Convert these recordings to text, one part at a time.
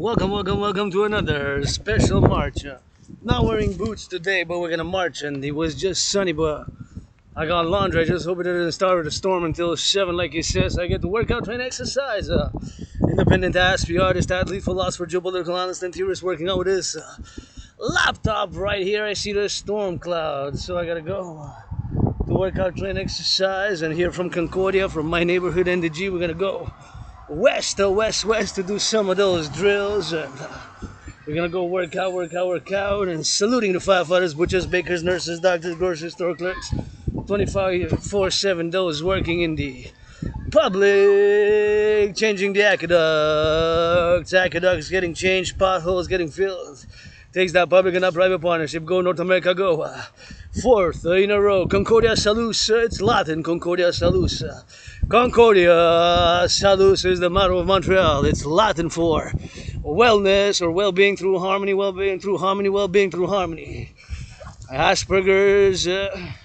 Welcome to another special march. Not wearing boots today, but we're gonna march, and it was just sunny, but I got laundry. I just hope it doesn't start with a storm until 7, like he says. I get to work out, train, exercise. Independent aspie, artist, athlete, philosopher, geopolitical analyst, and theorist working out with this laptop right here. I see the storm clouds, so I gotta go to work out, train, exercise, and here from Concordia, from my neighborhood, Integree, we're gonna go west to do some of those drills, and we're gonna go work out, and saluting the firefighters, butchers, bakers, nurses, doctors, grocery store clerks, 24/7, those working in the public, changing the aqueducts getting changed, potholes getting filled. Takes that public and that private partnership. Go NorthAmerica, go. Fourth in a row. Concordia, Salus. It's Latin. Concordia, Salus. Concordia, Salus is the motto of Montreal. It's Latin for wellness or well-being through harmony, well-being through harmony, well-being through harmony. Asperger's,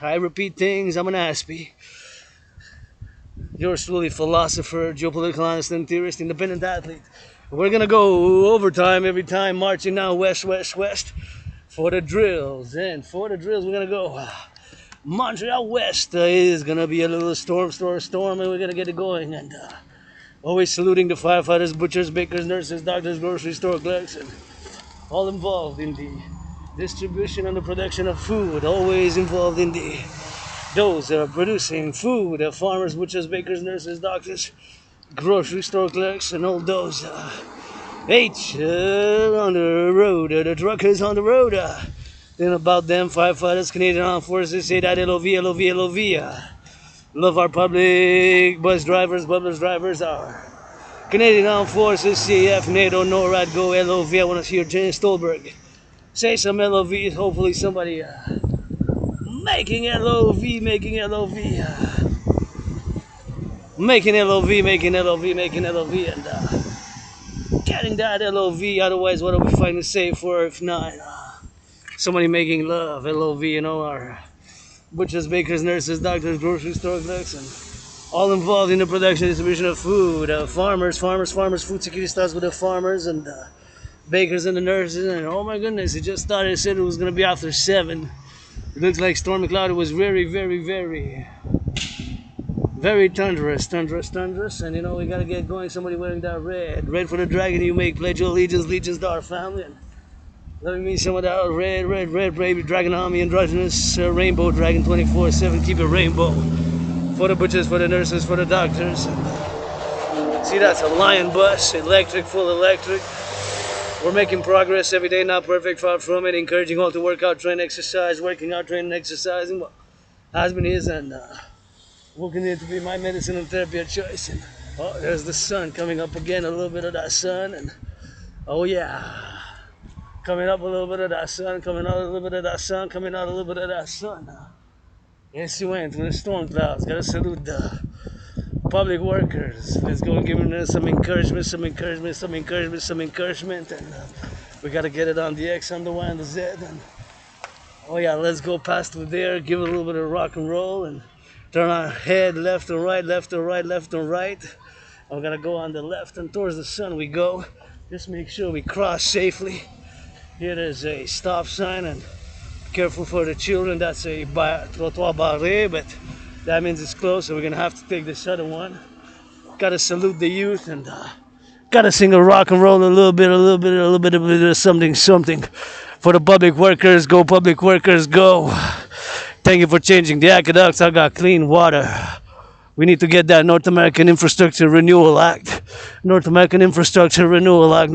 I repeat things, I'm an aspie. Yours truly, philosopher, geopolitical analyst and theorist, independent athlete. We're gonna go overtime every time, marching now west for the drills. And for the drills, we're gonna go Montreal West. Is gonna be a little storm, and we're gonna get it going. And always saluting the firefighters, butchers, bakers, nurses, doctors, grocery store clerks, and all involved in the distribution and the production of food. Always involved in those that are producing food. Farmers, butchers, bakers, nurses, doctors, grocery store clerks, and all those on the road, the truckers on the road. Then about them, firefighters, Canadian Armed Forces, say that LOV. Love our public, bus drivers, our Canadian Armed Forces, CAF, NATO, NORAD, go LOV. I want to hear James Stolberg say some LOVs. Hopefully somebody making LOV, and getting that LOV. Otherwise, what are we finding safe for if not somebody making love? LOV, our butchers, bakers, nurses, doctors, grocery store clerks, and all involved in the production and distribution of food. Farmers. Food security starts with the farmers and bakers and the nurses. And oh my goodness, it just started. It said it was going to be after 7. It looks like stormy cloud. It was very, very, very, very thunderous. And we gotta get going. Somebody wearing that red for the dragon. You make pledge your allegiance to our family. And let me meet some of that red, baby dragon army, androgynous rainbow dragon 24/7. Keep it rainbow for the butchers, for the nurses, for the doctors. And see, that's a lion bus, electric, full electric. We're making progress every day, not perfect, far from it. Encouraging all to work out, train, exercise, working out, training, exercising. Well, has been his, and will continue to be my medicine and therapy of choice. And there's the sun coming up again, a little bit of that sun, and oh yeah, coming up a little bit of that sun, coming out a little bit of that sun, coming out a little bit of that sun. Yes, you went through the storm clouds. Gotta salute the public workers. Let's go and give them some encouragement, and we gotta get it on the X, on the Y, and the Z. And oh yeah, let's go past through there, give it a little bit of rock and roll, and turn our head left and right. I'm gonna go on the left, and towards the sun we go. Just make sure we cross safely. Here there's a stop sign, and careful for the children. That's a trottoir barré, but that means it's closed, so we're gonna have to take this other one. Gotta salute the youth, and gotta sing a rock and roll a little bit of something for the public workers. Go public workers, go. Thank you for changing the aqueducts. I got clean water. We need to get that North American Infrastructure Renewal Act. North American Infrastructure Renewal Act.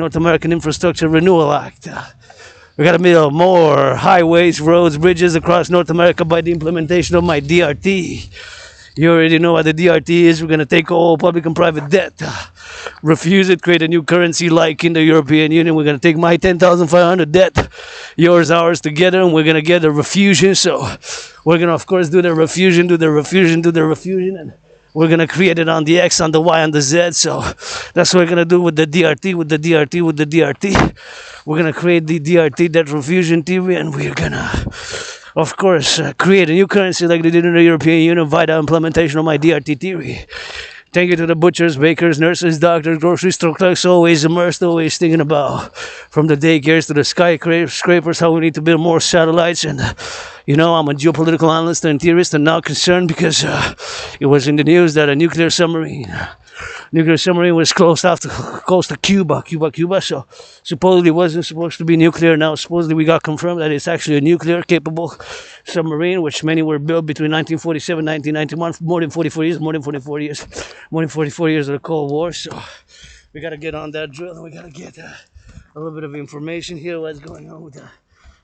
We got to build more highways, roads, bridges across North America by the implementation of my DRT. You already know what the DRT is. We're going to take all public and private debt, refuse it, create a new currency like in the European Union. We're going to take my 10,500 debt, yours, ours together, and we're going to get a refusion. So we're going to, of course, do the refusion, and we're going to create it on the X, on the Y, on the Z. So that's what we're going to do with the DRT. We're going to create the DRT, debt refusion theory, and we're going to, of course, create a new currency like they did in the European Union via the implementation of my DRT theory. Thank you to the butchers, bakers, nurses, doctors, grocery store clerks, always immersed, always thinking about from the daycares to the skyscrapers, how we need to build more satellites. And, I'm a geopolitical analyst and theorist and now concerned because it was in the news that a nuclear submarine was close to Cuba. So supposedly wasn't supposed to be nuclear. Now supposedly we got confirmed that it's actually a nuclear capable submarine, which many were built between 1947 and 1991, more than 44 years of the Cold War. So we got to get on that drill, and we got to get a little bit of information here, what's going on with the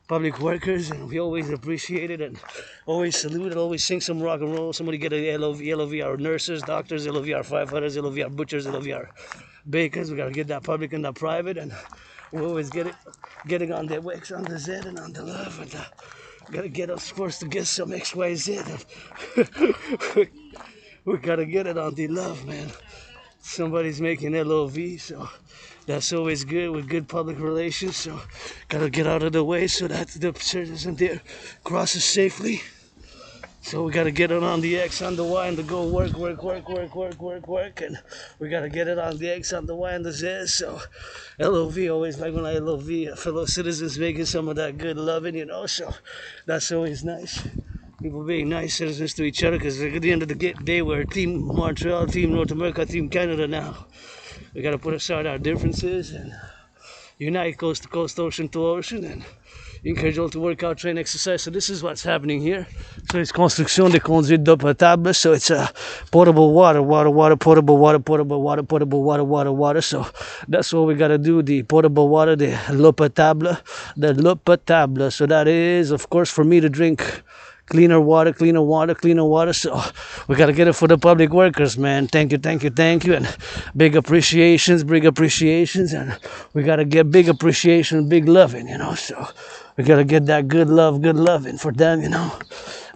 public workers, and we always appreciate it and always salute it, always sing some rock and roll. Somebody get a LOV, our nurses, doctors, LOV, our firefighters, LOV, our butchers, LOV, our bakers. We gotta get that public and that private, and we always getting on the X, on the Z, and on the love, and gotta get us forced to get some XYZ. We gotta get it on the love, man. Somebody's making LOV, so that's always good with good public relations. So gotta get out of the way so that the citizen there crosses safely. So we gotta get it on the X, on the Y, and the go work, and we gotta get it on the X, on the Y, and the Z. So LOV, always like when I LOV, fellow citizens making some of that good loving, so that's always nice. People being nice citizens to each other, because at the end of the day, we're Team Montreal, Team North America, Team Canada now. We got to put aside our differences and unite coast to coast, ocean to ocean, and encourage all to work out, train, exercise. So this is what's happening here. So it's construction de conduite d'eau potable. So it's potable water. So that's what we got to do. The potable water, the l'eau potable. So that is, of course, for me to drink cleaner water. So we gotta get it for the public workers, man. Thank you. And big appreciations, and we gotta get big appreciation, big loving, So we gotta get that good loving for them,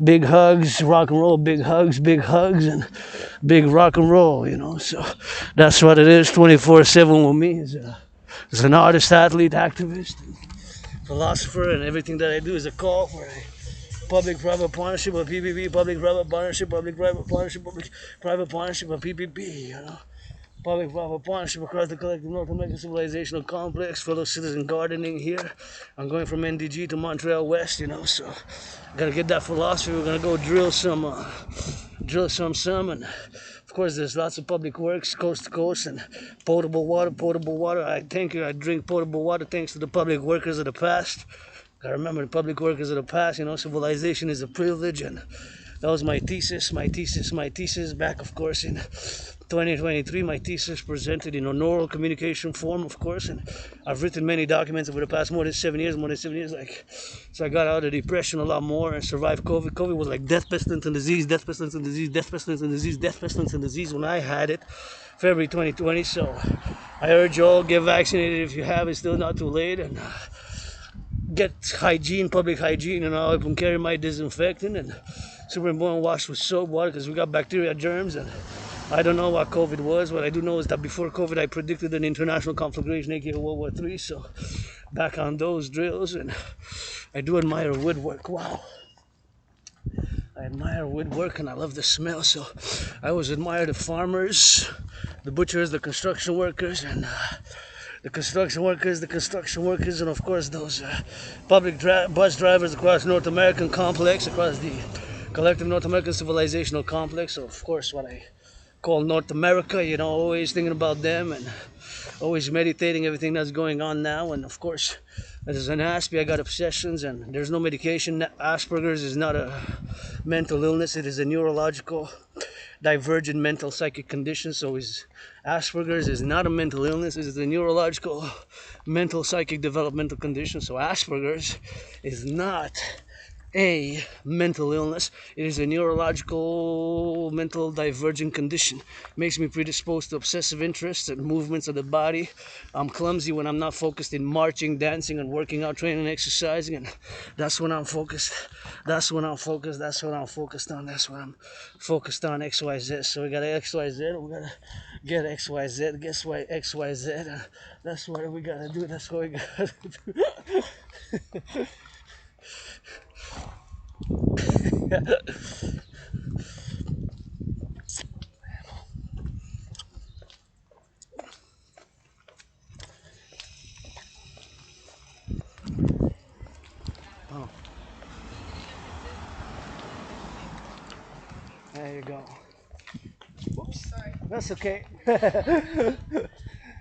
Big hugs, rock and roll, big hugs, and big rock and roll, So that's what it is, 24/7 with me. As an artist, athlete, activist, philosopher, and everything that I do is a call for a public-private partnership of PPP, public-private partnership, public-private partnership of PPP, Public-private partnership across the collective North American civilizational complex, fellow citizen gardening here. I'm going from NDG to Montreal West, So gotta get that philosophy. We're gonna go drill some, and of course there's lots of public works coast to coast and potable water. I drink potable water thanks to the public workers of the past. I remember the public workers of the past, civilization is a privilege, and that was my thesis back, of course, in 2023. My thesis presented in an oral communication form, of course, and I've written many documents over the past more than 7 years, so I got out of depression a lot more and survived COVID. COVID was like death, pestilence, and disease when I had it, February 2020, so I urge you all, get vaccinated if you have, it's still not too late, and get public hygiene, I can carry my disinfectant and super important wash with soap water because we got bacteria, germs, and I don't know what COVID was. What I do know is that before COVID, I predicted an international conflagration, aka World War III. So back on those drills, and I do admire woodwork. Wow. I admire woodwork and I love the smell. So I always admire the farmers, the butchers, the construction workers, and the construction workers, and of course those public bus drivers across North American complex, across the collective North American civilizational complex. So of course what I call North America, always thinking about them and always meditating everything that's going on now. And of course, as an Aspie, I got obsessions and there's no medication. Asperger's is not a mental illness, it is a neurological divergent mental psychic condition. So Asperger's is not a mental illness, it is a neurological mental psychic developmental condition. So Asperger's is not a mental illness, it is a neurological mental divergent condition. Makes me predisposed to obsessive interests and movements of the body. I'm clumsy when I'm not focused in marching, dancing, and working out, training, exercising, and that's when I'm focused. That's what I'm focused on, XYZ. So we got XYZ, we gotta get XYZ, guess why XYZ, that's what we gotta do, go. Whoops. Sorry. That's okay.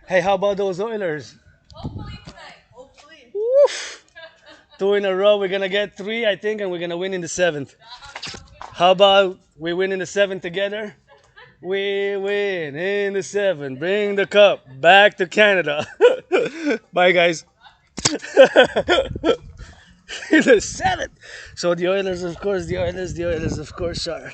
Hey, how about those Oilers? Hopefully tonight. Hopefully. Woof. 2 in a row. We're gonna get 3, I think, and we're gonna win in the 7th. How about we win in the 7th together? We win in the 7th. Bring the cup back to Canada. Bye, guys. In the 7th. So the Oilers, of course, the Oilers, of course, are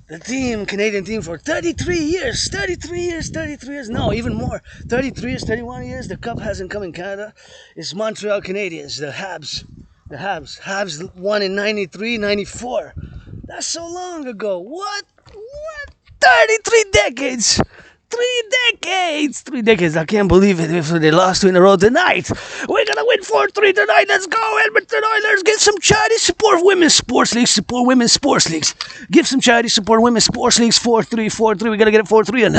the team, Canadian team, for 33 years. 33 years, 33 years. No, even more. 33 years, 31 years. The cup hasn't come in Canada. It's Montreal Canadiens, the Habs. The Habs. Habs won in 93, 94. That's so long ago. What? 33 decades. 3 decades. I can't believe it. If they lost 2 in a row tonight, we're gonna win 4-3 tonight. Let's go, Edmonton Oilers. Get some charity support women's sports leagues. Support women's sports leagues. Give some charity support women's sports leagues. 4-3, 4-3. We gotta get it 4-3. And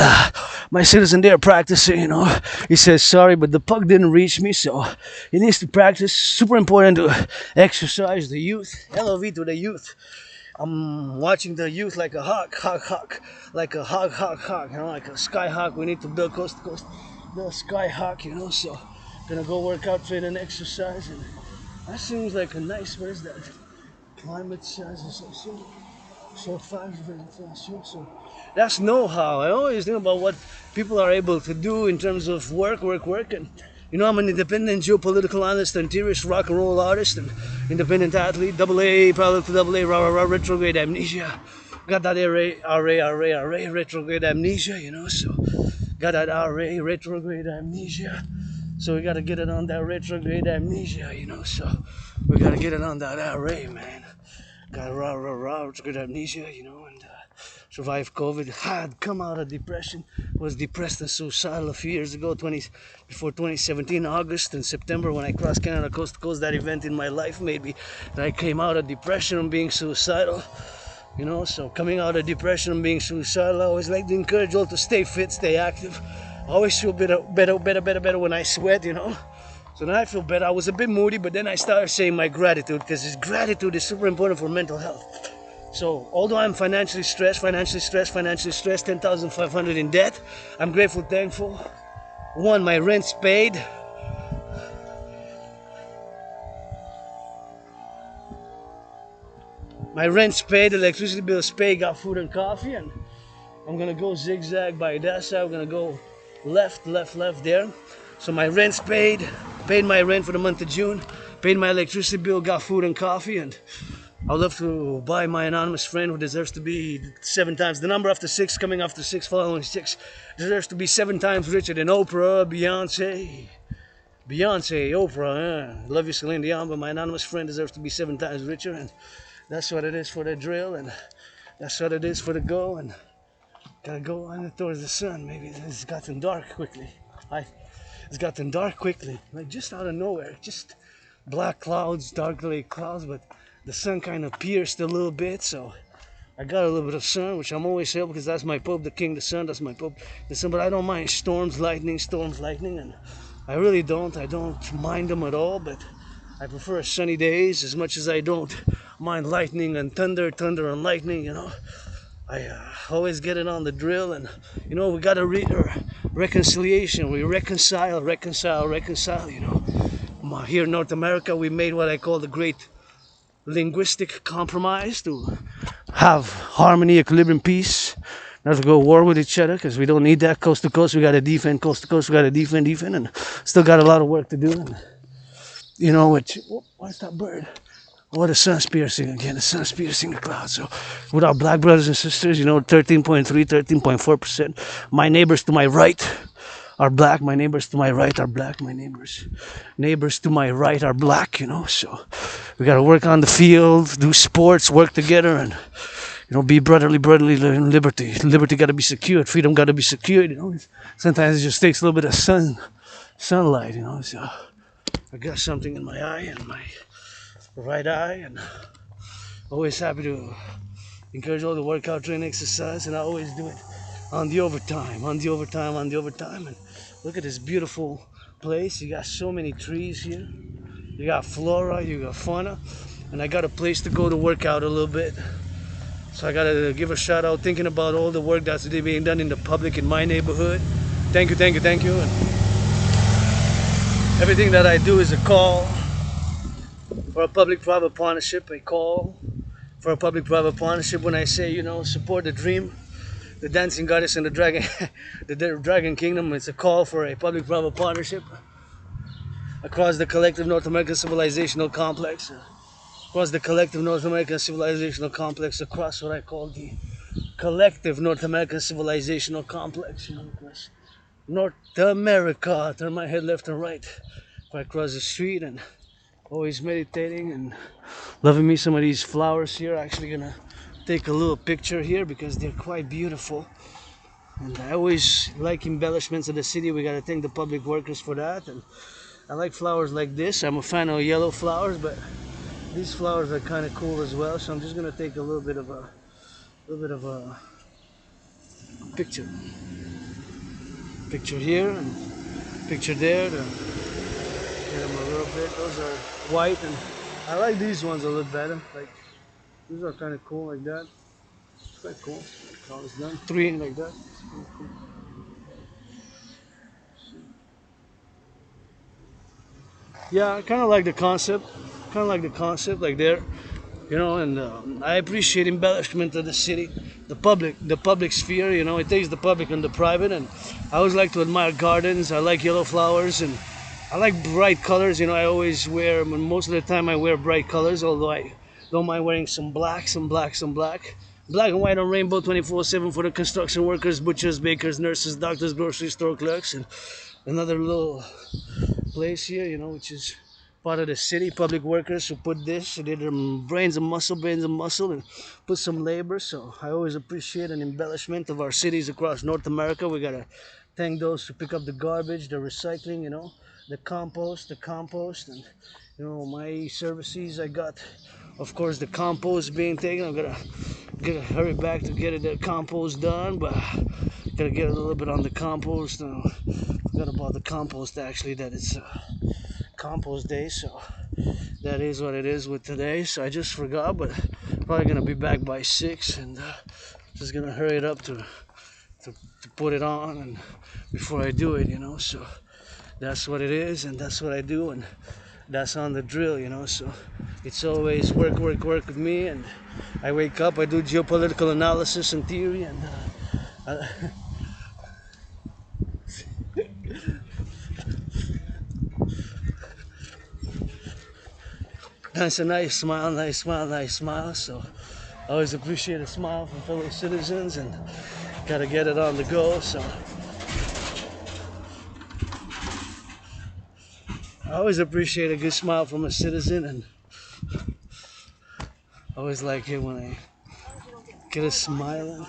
my citizen there practicing. You know, he says sorry, but the puck didn't reach me, so he needs to practice. Super important to exercise the youth. LOV to the youth. I'm watching the youth like a hawk, like a hawk, you know, like a skyhawk. We need to build coast to coast, build skyhawk, you know. So, gonna go work out, train, and exercise, and that seems like a nice. What is that? Climate change, so So that's know-how. I always think about what people are able to do in terms of work, and. You know, I'm an independent geopolitical analyst and theorist, rock and roll artist, and independent athlete, AA, parallel to AA, retrograde amnesia. Got that RA, retrograde amnesia, you know, so got that RA, retrograde amnesia. So we gotta get it on that retrograde amnesia, you know, so we gotta get it on that RA, man. Got retrograde amnesia, you know, and survived COVID, had come out of depression, was depressed and suicidal a few years ago, before 2017, August and September, when I crossed Canada coast to coast. That event in my life made me, that I came out of depression and being suicidal, you know. So coming out of depression and being suicidal, I always like to encourage all to stay fit, stay active. I always feel better when I sweat, you know. So then I feel better. I was a bit moody, but then I started saying my gratitude, because gratitude is super important for mental health. So although I'm financially stressed, 10,500 in debt, I'm grateful, thankful. One, my rent's paid. My rent's paid, electricity bill's paid, got food and coffee, and I'm gonna go zigzag by that side. I'm gonna go left there. So my rent's paid my rent for the month of June, paid my electricity bill, got food and coffee, and I'd love to buy my anonymous friend who deserves to be 7 times, the number after 6, coming after 6, following 6, deserves to be 7 times richer than Oprah, Beyonce, Oprah. Love you, Celine Dion, but my anonymous friend deserves to be 7 times richer, and that's what it is for the drill, and that's what it is for the go, and gotta go on towards the sun. Maybe it's gotten dark quickly. It's gotten dark quickly, like just out of nowhere, just black clouds, dark gray clouds, but the sun kind of pierced a little bit, so I got a little bit of sun, which I'm always able, because that's my Pope, the King, the Sun. That's my Pope, the Sun. But I don't mind storms, lightning, and I really don't. I don't mind them at all. But I prefer sunny days as much as I don't mind lightning and thunder and lightning. You know, I always get it on the drill, and you know, we got a reconciliation. We reconcile. You know, here in North America, we made what I call the great linguistic compromise to have harmony, equilibrium, peace, not to go war with each other, because we don't need that. Coast to coast, we got to defend. Coast to coast, we got to defend, and still got a lot of work to do. And, you know, what's that bird? Oh, the sun's piercing again. The sun's piercing the clouds. So with our black brothers and sisters, you know, 13.3, 13.4%. My neighbors to my right are black. My neighbors to my right are black. My neighbors to my right are black, you know. So we got to work on the field, do sports, work together, and, you know, be brotherly liberty. Liberty got to be secured. Freedom got to be secured, you know. Sometimes it just takes a little bit of sunlight, you know. So I got something in my eye, and my right eye, and always happy to encourage all the workout, train, exercise, and I always do it on the overtime. And look at this beautiful place. You got so many trees here. You got flora, you got fauna, and I got a place to go to work out a little bit. So I gotta give a shout out, thinking about all the work that's being done in the public in my neighborhood. Thank you, thank you, thank you. And everything that I do is a call for a public-private partnership. A call for a public-private partnership. When I say, support the dream, the dancing goddess and the dragon, the dragon kingdom, it's a call for a public-private partnership across the collective North American civilizational complex. Across the collective North American civilizational complex, across what I call the collective North American civilizational complex, across North America. Turn my head left and right if I cross the street, and always meditating and loving me some of these flowers here. Actually gonna take a little picture here because they're quite beautiful. And I always like embellishments of the city. We gotta thank the public workers for that. And I like flowers like this. I'm a fan of yellow flowers, but these flowers are kind of cool as well. So I'm just gonna take a little bit of a picture here and picture there to get them a little bit. Those are white, and I like these ones a little better. Like, these are kind of cool like that. It's quite cool. How it's done. 3 like that. It's cool. Yeah, I kind of like the concept. Like there, and I appreciate embellishment of the city, the public sphere. It takes the public and the private, and I always like to admire gardens. I like yellow flowers, and I like bright colors. I always wear, most of the time I wear bright colors, although I don't mind wearing some black. Black and white on rainbow 24/7 for the construction workers, butchers, bakers, nurses, doctors, grocery store clerks, and another little place here, which is part of the city. Public workers who put this, they did their brains and muscle, and put some labor. So I always appreciate an embellishment of our cities across North America. We gotta thank those who pick up the garbage, the recycling, the compost, and my services. I got, of course, the compost being taken. I'm gonna hurry back to get the compost done, but gotta get a little bit on the compost. Forgot about the compost actually. That it's compost day, so that is what it is with today. So I just forgot, but probably gonna be back by 6, and just gonna hurry it up to put it on, and before I do it, So that's what it is, and that's what I do, and that's on the drill, So it's always work with me, and I wake up, I do geopolitical analysis and theory, and that's a nice smile. So I always appreciate a smile from fellow citizens, and gotta get it on the go. So I always appreciate a good smile from a citizen, and I always like it when I get a smile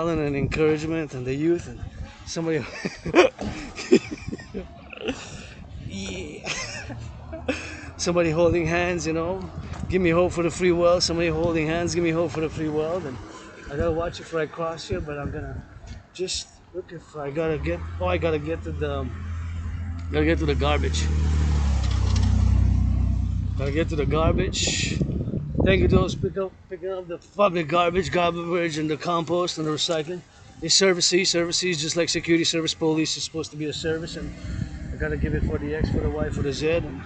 and an encouragement, and the youth, and somebody. Yeah. Somebody holding hands, give me hope for the free world. Somebody holding hands, give me hope for the free world. And I gotta watch it before I cross here, but I'm gonna just look if I gotta get. Oh, I gotta get to the garbage. Gotta get to the garbage. Thank you to those picking up the public garbage, and the compost and the recycling. It's services, just like security service, police is supposed to be a service, and I gotta give it for the X, for the Y, for the Z, and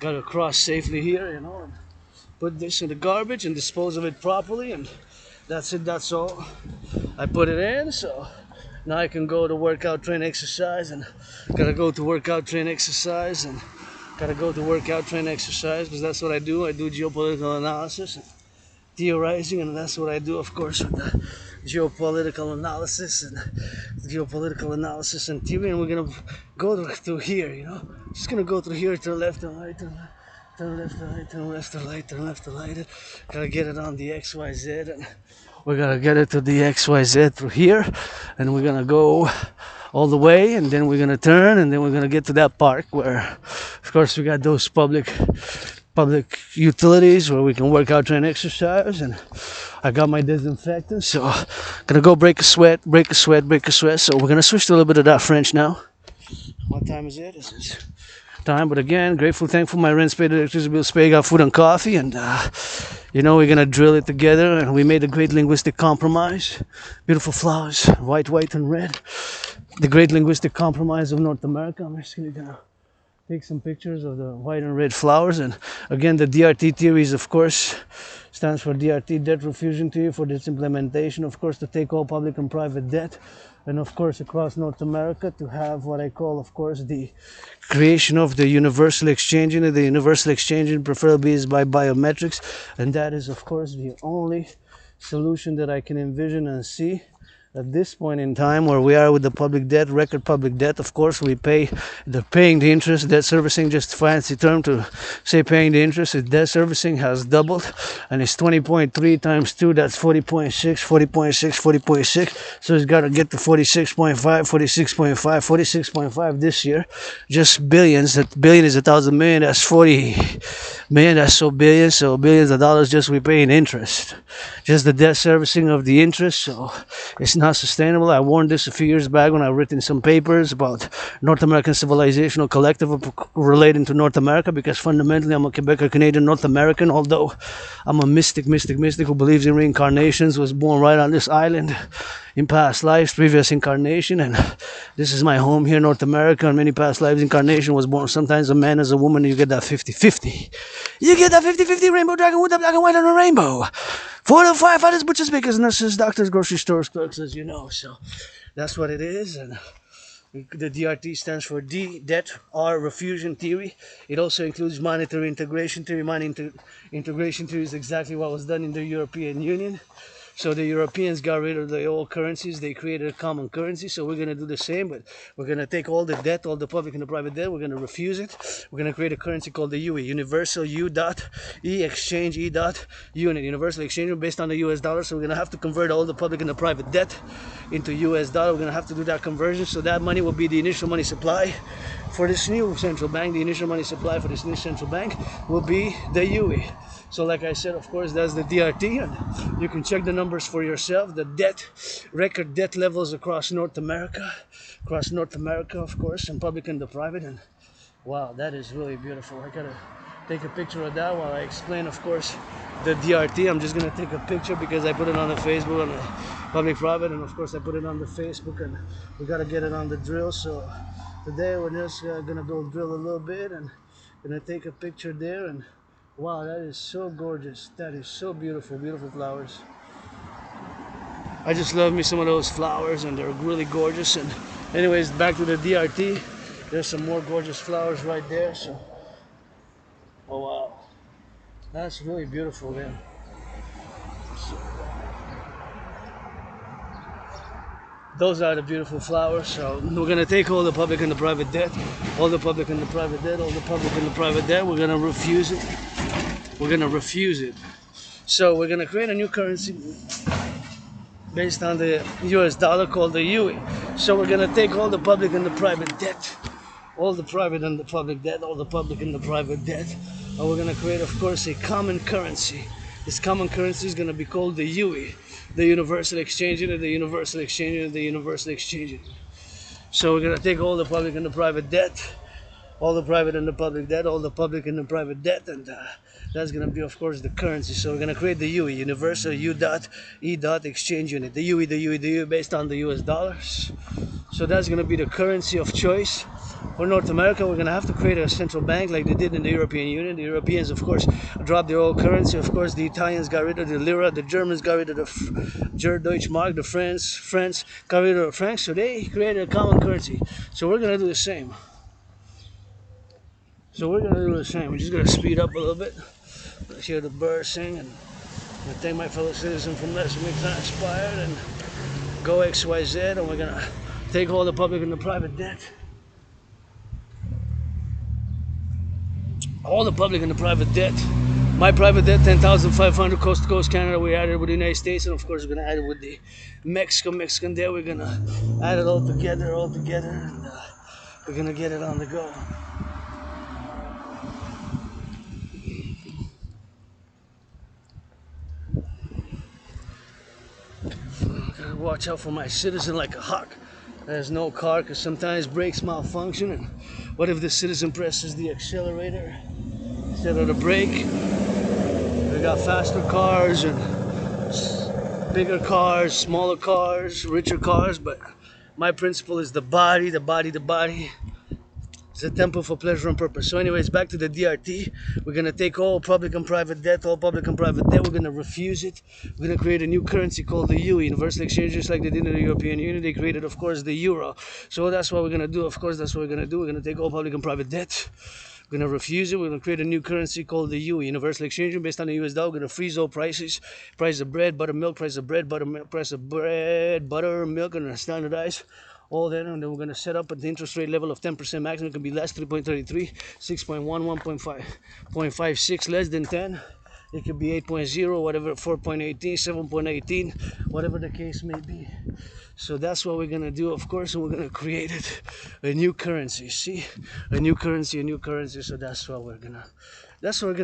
gotta cross safely here, and put this in the garbage and dispose of it properly, and that's it. That's all. I put it in, so now I can go to workout, train, exercise, and gotta go to workout, train, exercise, and because that's what I do. I do geopolitical analysis and theorizing, and that's what I do, of course, with the geopolitical analysis and theory. And we're gonna go through here, just gonna go through here to the left and right, turn left and right, turn left and right, turn left and right. Gotta get it on the XYZ, and we're gonna get it to the XYZ through here, and we're gonna go all the way, and then we're gonna turn, and then we're gonna get to that park where, of course, we got those public utilities where we can work out, train, exercise, and I got my disinfectant, so gonna go break a sweat. So we're gonna switch to a little bit of that French now. What time is it? time. But again, grateful, thankful. My rent's paid, electricity bills paid, got food and coffee, and we're gonna drill it together. And we made a great linguistic compromise. Beautiful flowers, white, white, and red. The great linguistic compromise of North America. I'm just gonna take some pictures of the white and red flowers. And again, the DRT theories, of course, stands for DRT, debt refusion theory, for its implementation, of course, to take all public and private debt, and of course across North America to have what I call, of course, the creation of the universal exchange unit. The universal exchange unit preferably is by biometrics, and that is, of course, the only solution that I can envision and see at this point in time where we are with the public debt, record public debt. Of course, we pay paying the interest. Debt servicing, just a fancy term to say paying the interest. Debt servicing has doubled, and it's 20.3 times 2, that's 40.6, 40.6, 40.6. So it's got to get to 46.5, 46.5, 46.5 this year. Just billions. That billion is 1,000 million. That's 40 million. That's so billions. So billions of dollars just we pay in interest. Just the debt servicing of the interest. So it's not sustainable. I warned this a few years back when I written some papers about North American Civilisation Collective relating to North America, because fundamentally I'm a Quebecer Canadian North American, although I'm a mystic who believes in reincarnations, was born right on this island in past lives, previous incarnation, and this is my home here, North America. In many past lives, incarnation was born sometimes a man as a woman. You get that 50-50. You get that 50-50 rainbow dragon with the black and white on a rainbow. 4 to 5 fighters, butchers, bakers, nurses, doctors, grocery stores, clerks, as you know. So that's what it is. And the DRT stands for D, debt, R, refusion theory. It also includes monetary integration theory. Integration theory is exactly what was done in the European Union. So the Europeans got rid of the old currencies. They created a common currency. So we're going to do the same, but we're going to take all the debt, all the public and the private debt. We're going to refuse it. We're going to create a currency called the UE, Universal U dot E Exchange E dot Unit, Universal Exchange based on the US dollar. So we're going to have to convert all the public and the private debt into US dollar. We're going to have to do that conversion. So that money will be the initial money supply for this new central bank. The initial money supply for this new central bank will be the UE. So like I said, of course, that's the DRT, and you can check the numbers for yourself. The debt, record debt levels across North America, of course, and public and the private. And wow, that is really beautiful. I gotta take a picture of that while I explain, of course, the DRT. I'm just gonna take a picture because I put it on the Facebook, on the public private, and of course I put it on the Facebook, and we gotta get it on the drill. So today we're just gonna go drill a little bit and gonna take a picture there. And wow, that is so gorgeous. That is so beautiful, beautiful flowers. I just love me some of those flowers, and they're really gorgeous. And anyways, back to the DRT. There's some more gorgeous flowers right there. So, oh wow, that's really beautiful, man. So, those are the beautiful flowers. So we're gonna take all the public and the private debt, all the public and the private debt, all the public and the private debt. We're gonna refuse it. We're gonna refuse it. So we're gonna create a new currency based on the US dollar called the UE. So we're gonna take all the public and the private debt, all the private and the public debt, all the public and the private debt, and we're gonna create, of course, a common currency. This common currency is gonna be called the UE, the Universal Exchange Unit, the Universal Exchange Unit, the Universal Exchange Unit. So we're gonna take all the public and the private debt, all the private and the public debt, all the public and the private debt, and that's going to be, of course, the currency. So we're going to create the UE, Universal U dot E dot Exchange Unit, the UE based on the US dollars. So that's going to be the currency of choice. For North America, we're going to have to create a central bank like they did in the European Union. The Europeans, of course, dropped their old currency. Of course, the Italians got rid of the lira, the Germans got rid of the Deutsche Mark, the French got rid of the francs. So they created a common currency. So we're going to do the same. We're just gonna speed up a little bit. Let's hear the birds sing, and I thank my fellow citizens from Let's Make That Inspired and Go XYZ, and we're gonna take all the public and the private debt. All the public and the private debt. My private debt, 10,500 coast to coast Canada. We added with the United States, and of course we're gonna add it with the Mexican debt. We're gonna add it all together, and we're gonna get it on the go. Gotta watch out for my citizen like a hawk. There's no car because sometimes brakes malfunction. And what if the citizen presses the accelerator instead of the brake? We got faster cars and bigger cars, smaller cars, richer cars, but my principle is the body. It's a temple for pleasure and purpose. So anyways, back to the DRT. We're going to take all public and private debt, We're going to refuse it. We're going to create a new currency called the UE, Universal Exchange, just like they did in the European Union. They created, of course, the euro. So that's what we're going to do. Of course, that's what we're going to do. We're going to take all public and private debt. We're going to refuse it. We're going to create a new currency called the UE, Universal Exchange, based on the US dollar. We're going to freeze all prices. Price of bread, buttermilk, price of bread, buttermilk, price of bread, butter, milk, and standardize all that, and then we're going to set up at the interest rate level of 10% maximum. It can be less, 3.33, 6.1, 1.5, 0.56, less than 10. It could be 8.0, whatever, 4.18, 7.18, whatever the case may be. So that's what we're going to do, of course, and we're going to create it, a new currency. See? A new currency. So that's what we're going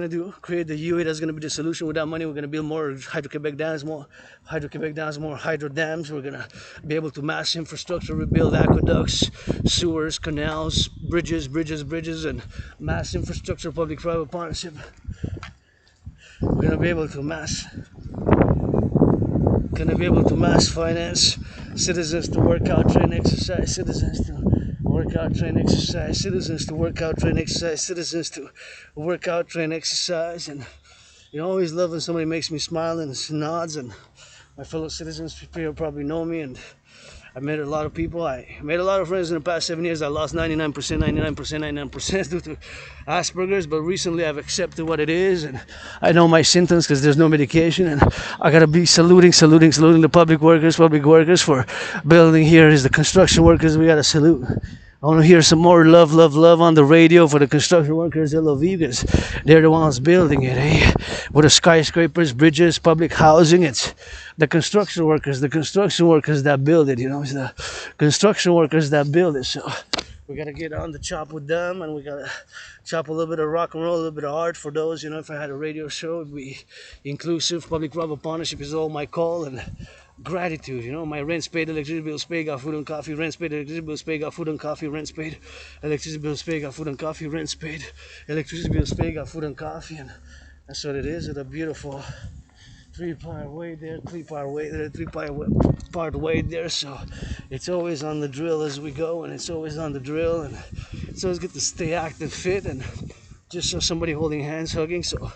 to do. Create the UE. That's going to be the solution. Without money, we're going to build more Hydro-Quebec dams, more hydro dams. We're going to be able to mass infrastructure, rebuild aqueducts, sewers, canals, bridges, and mass infrastructure, public-private partnership. We're going to be able to mass finance citizens to work out, train, exercise, citizens to work out, train, exercise, citizens to work out, train, exercise, citizens to work out, train, exercise. And you always love when somebody makes me smile and nods, and my fellow citizens probably know me, and I met a lot of people. I made a lot of friends in the past 7 years. I lost 99% due to Asperger's, but recently I've accepted what it is, and I know my symptoms because there's no medication, and I gotta be saluting the public workers for building here. Is the construction workers, we gotta salute. I want to hear some more love on the radio for the construction workers, LOV, because they're the ones building it, eh? With the skyscrapers, bridges, public housing, it's the construction workers that build it, It's the construction workers that build it. So we got to get on the chop with them, and we got to chop a little bit of rock and roll, a little bit of art for those, if I had a radio show, it'd be inclusive. Public-private partnership is all my call, and gratitude, my rent's paid, electricity bill's paid, got food and coffee, rent's paid, electricity bill's paid, got food and coffee, rent's paid, electricity bill's paid, got food and coffee, rent's paid, electricity bill's paid, got food and coffee, and that's what it is. It's a beautiful three-part way there, so it's always on the drill as we go, and it's always on the drill, and it's always good to stay active, fit, and just so somebody holding hands, hugging, so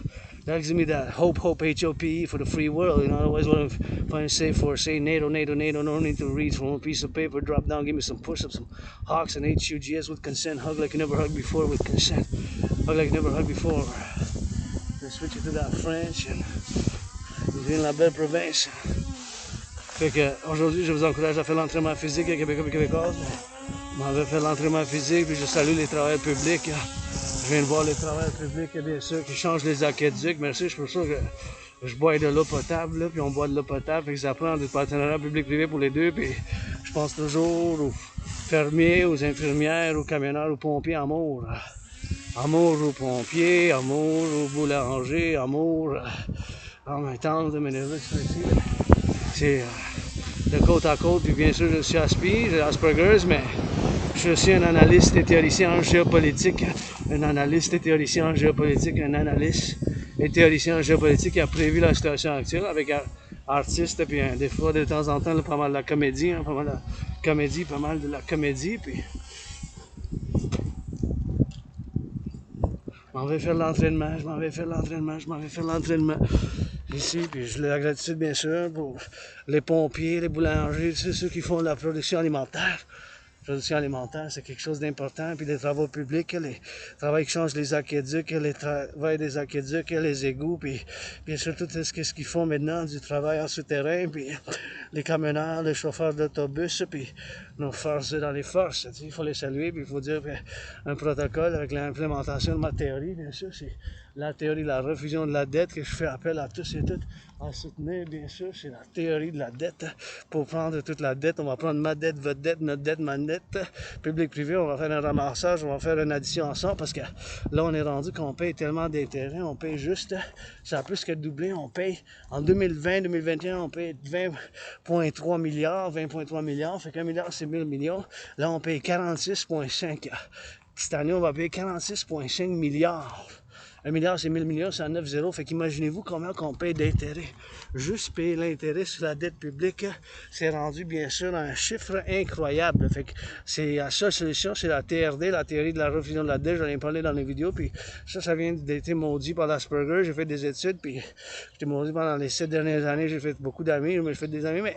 that gives me that hope, H-O-P-E, for the free world, Otherwise, what I'm trying to say NATO, no need to read from a piece of paper, drop down, give me some push-ups, some hawks, and HUGS with consent, hug like you never hugged before with consent, hug like you never hugged before, then switch it to that French, and vous venez de la belle province. Fait que, aujourd'hui, je vous encourage à faire l'entraînement physique à Québécois et Québécoises. Je m'en vais faire l'entraînement physique, puis je salue les travailleurs publics. Je viens de voir les travailleurs publics, bien sûr, qui changent les aqueducs. Merci, je suis pour ça que je bois de l'eau potable, là, puis on boit de l'eau potable. Fait que ça prend du partenariat public-privé pour les deux. Puis je pense toujours aux fermiers, aux infirmières, aux camionneurs, aux pompiers, amour. Amour aux pompiers, amour aux boulangers, amour à ma tante de m'énerver ici. C'est de côte à côte, puis bien sûr je suis Aspi, j'ai Asperger's, mais je suis aussi un analyste et théoricien en géopolitique, un analyste et théoricien en géopolitique qui a prévu la situation actuelle avec artistes, puis des fois de temps en temps là, pas mal de la comédie, pas mal de la comédie, puis je m'en vais faire l'entraînement ici, puis je la gratitude bien sûr pour les pompiers, les boulangers, ceux qui font la production alimentaire. La production alimentaire, c'est quelque chose d'important, puis les travaux publics, les travaux qui changent les aqueducs, les travaux des aqueducs, les égouts, puis bien sûr tout ce qu'ils font maintenant, du travail en souterrain, puis les camionneurs, les chauffeurs d'autobus, puis nos forces dans les forces, il faut les saluer, puis il faut dire qu'un protocole avec l'implémentation de ma théorie, bien sûr, c'est la théorie de la refusion de la dette que je fais appel à tous et toutes à soutenir, bien sûr, c'est la théorie de la dette. Pour prendre toute la dette, on va prendre ma dette, votre dette, notre dette, ma dette, public-privé, on va faire un ramassage, on va faire une addition ensemble parce que là, on est rendu qu'on paye tellement d'intérêts, on paye juste, ça a plus que doublé, on paye en 2020-2021, on paye 20,3 milliards, 20,3 milliards, fait qu'un milliard, c'est 1000 millions. Là, on paye 46,5. Cette année, on va payer 46,5 milliards. 1 milliard, c'est 1000 millions, c'est à 9 zéros. Fait qu'imaginez-vous combien qu'on paye d'intérêt. Juste payer l'intérêt sur la dette publique, c'est rendu bien sûr un chiffre incroyable. Fait que c'est la seule solution, c'est la TRD, la théorie de la refusion de la dette. J'en ai parlé dans les vidéos, puis ça vient d'être maudit par l'Asperger. J'ai fait des études, puis j'étais maudit pendant les 7 dernières années. J'ai fait beaucoup d'amis, j'ai fait des amis, mais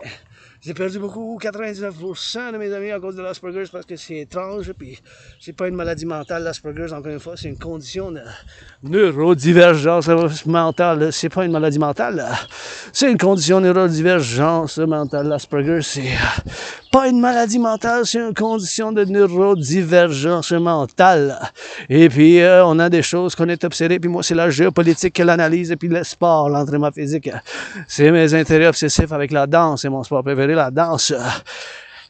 j'ai perdu beaucoup, 99% de mes amis à cause de l'Asperger, parce que c'est étrange, puis c'est pas une maladie mentale, l'Asperger, encore une fois, c'est une condition de neurodivergence mentale. C'est pas une maladie mentale, c'est une condition de neurodivergence mentale. L'Asperger, c'est pas une maladie mentale, c'est une condition de neurodivergence mentale. Et puis, on a des choses qu'on est obsédé, puis moi, c'est la géopolitique, l'analyse, et puis le sport, l'entraînement physique. C'est mes intérêts obsessifs avec la danse, et mon sport préféré, la danse.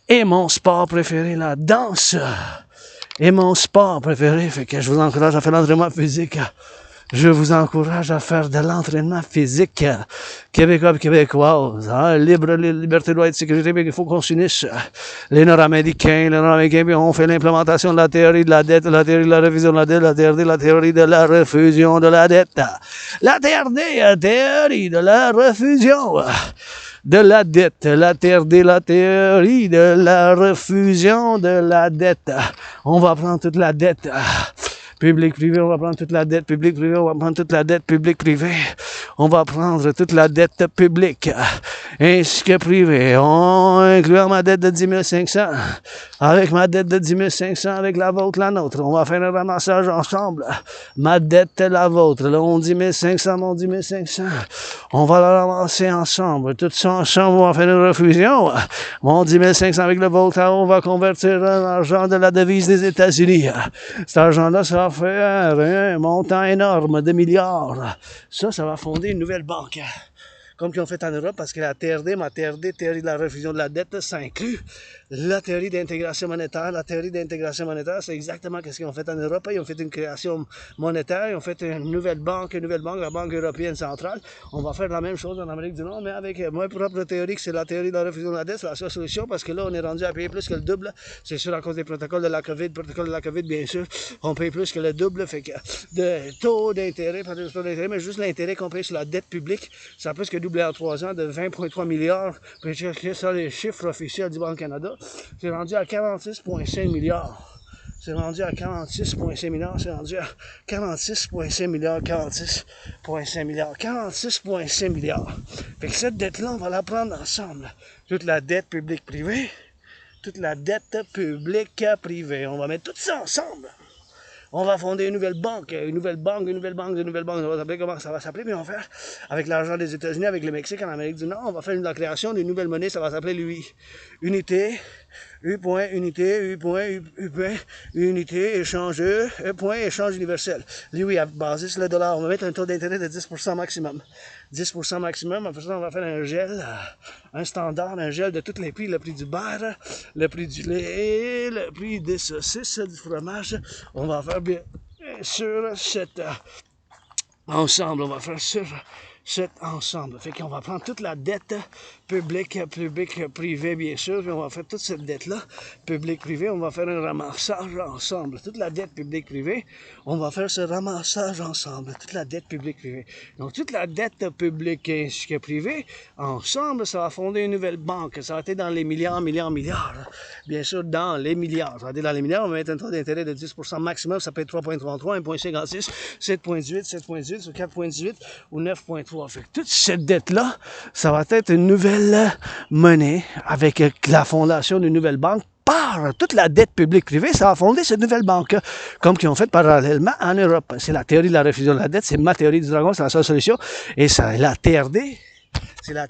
Et mon sport préféré, la danse. Et mon sport préféré, fait que je vous encourage à faire l'entraînement physique. Je vous encourage à faire de l'entraînement physique québécois et québécoises. Hein? Liberté, droit et sécurité, mais il faut qu'on s'unisse. Les Nord-Américains, puis on fait l'implémentation de la théorie de la dette, la théorie de la révision de la dette, la théorie de la refusion de la dette. La théorie de la refusion de la dette, la théorie de la refusion de la dette. On va prendre toute la dette. Public-privé, on va prendre toute la dette publique-privée, on va prendre toute la dette publique-privée. On va prendre toute la dette publique ainsi que privée. On inclut ma dette de 10 500 avec ma dette de 10 500 avec la vôtre, la nôtre. On va faire un ramassage ensemble. Ma dette et la vôtre. Là, on dit 1500, mon 10 500. On va la ramasser ensemble. Tout ça ensemble, on va faire une refusion. Mon 10 500 avec le vôtre, on va convertir l'argent de la devise des États-Unis. Cet argent-là, ça va faire un montant énorme de milliards. Ça va fonder une nouvelle banque. Comme qu'ils ont fait en Europe, parce que la TRD, ma TRD, théorie de la refusion de la dette, ça inclut la théorie d'intégration monétaire. La théorie d'intégration monétaire, c'est exactement ce qu'ils ont fait en Europe. Ils ont fait une création monétaire, ils ont fait une nouvelle banque, la Banque européenne centrale. On va faire la même chose en Amérique du Nord, mais avec ma propre théorie, que c'est la théorie de la refusion de la dette. C'est la seule solution, parce que là, on est rendu à payer plus que le double. C'est sûr, à cause des protocoles de la COVID, bien sûr, on paye plus que le double. Fait que de taux d'intérêt, pas de taux d'intérêt, mais juste l'intérêt qu'on paye sur la dette publique, ça a plus que doublé en 3 ans, de 20,3 milliards. Puis chercher ça, les chiffres officiels du Banque Canada. C'est rendu à 46,5 milliards. C'est rendu à 46,5 milliards. C'est rendu à 46,5 milliards. 46,5 milliards. 46,5 milliards. Fait que cette dette-là, on va la prendre ensemble. Toute la dette publique-privée. Toute la dette publique-privée. On va mettre tout ça ensemble. On va fonder une nouvelle banque. On va s'appeler comment ça va s'appeler, mais on va faire avec l'argent des États-Unis, avec le Mexique, en Amérique du Nord, on va faire la création d'une nouvelle monnaie, ça va s'appeler l'UI. Unité, unité, échangeur, échange universel. L'UI basé sur le dollar. On va mettre un taux d'intérêt de 10% maximum. 10% maximum. Après ça, on va faire un gel, un standard, un gel de tous les prix. Le prix du beurre, le prix du lait, le prix des saucisses, du fromage. On va faire bien sûr cette ensemble. On va faire sur cet ensemble. Fait qu'on va prendre toute la dette publique, privée, bien sûr, puis on va faire toute cette dette-là, publique, privée, on va faire un ramassage ensemble. Toute la dette publique, privée, on va faire ce ramassage ensemble. Toute la dette publique, privée. Donc, toute la dette publique ainsi que privée, ensemble, ça va fonder une nouvelle banque. Ça va être dans les milliards. Bien sûr, dans les milliards. Ça va être dans les milliards, on va mettre un taux d'intérêt de 10% maximum, ça peut être 3,33, 1,56, 7,18, ou 4,18, ou 9,3. Fait que toute cette dette-là, ça va être une nouvelle monnaie avec la fondation d'une nouvelle banque. Par toute la dette publique-privée, ça va fonder cette nouvelle banque, comme qu'ils ont fait parallèlement en Europe. C'est la théorie de la refusion de la dette, c'est ma théorie du dragon, c'est la seule solution. Et ça, la TRD, c'est la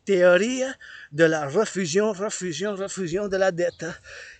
théorie de la refusion de la dette.